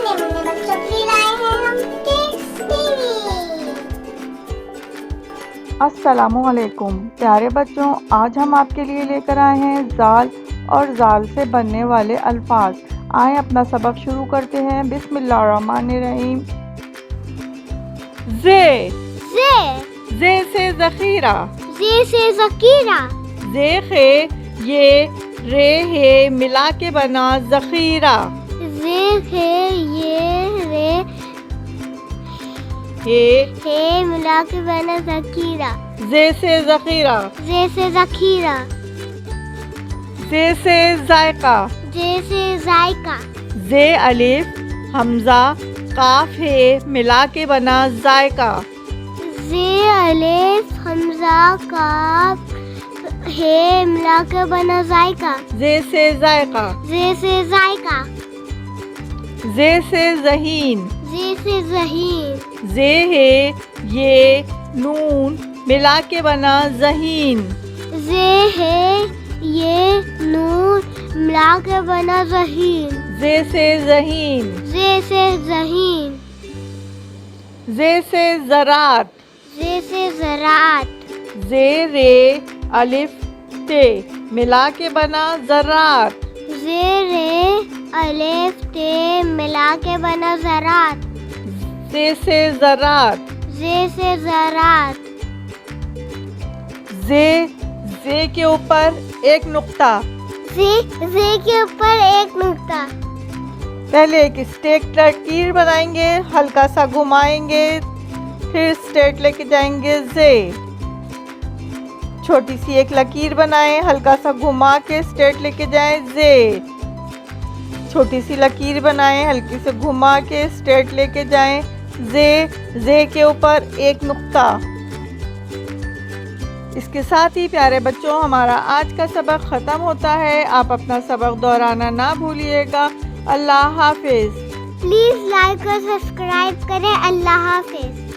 نمونے بچوں کے لیے لائے ہیں ہم کڈس ٹی وی۔ السلام علیکم پیارے بچوں، آج ہم آپ کے لیے لے کر آئے ہیں زال اور زال سے بننے والے الفاظ۔ آئیں اپنا سبق شروع کرتے ہیں۔ بسم اللہ الرحمن الرحیم۔ زے زے سے ذخیرہ، زے سے ذخیرہ، زے خے یہ رے ہے ملا کے بنا ذخیرہ، زے ہے یہ رے ہے ملا کے بنا ذخیرہ، زے سے ذخیرہ، زے سے ذخیرہ، زے سے ذائقہ، زے سے ذائقہ، زے الف حمزہ قاف ہے ملا کے بنا ذائقہ، زے الف حمزہ کاف ہے ملا کے بنا ذائقہ، زے سے ذائقہ، زے سے ذائقہ، زے سے ذہین، زے سے ذہین، زے ہے یہ نون ملا کے بنا ذہین، زے ہے یہ نون ملا کے بنا ذہین، زے سے ذہین، زے سے ذہین، زے سے زراعت، زے سے زراعت، زے رے الف تے ملا کے بنا زراعت، زے رے الف تے ملا کے بنا زراعت، زے سے زراعت، زے سے زراعت، زے کے اوپر ایک نقطہ، زے کے اوپر ایک نقطہ، پہلے ایک اسٹیٹ لکیر بنائیں گے، ہلکا سا گھمائیں گے، پھر اسٹیٹ لے کے جائیں گے زے، چھوٹی سی ایک لکیر بنائیں، ہلکا سا گھما کے اسٹیٹ لے کے جائیں زے، چھوٹی سی لکیر بنائیں، ہلکی سے گھما کے اسٹیٹ لے کے جائیں زے کے اوپر ایک نقطہ۔ اس کے ساتھ ہی پیارے بچوں ہمارا آج کا سبق ختم ہوتا ہے۔ آپ اپنا سبق دہرانا نہ بھولیے گا۔ اللہ حافظ۔ پلیز لائک اور سبسکرائب کریں۔ اللہ حافظ۔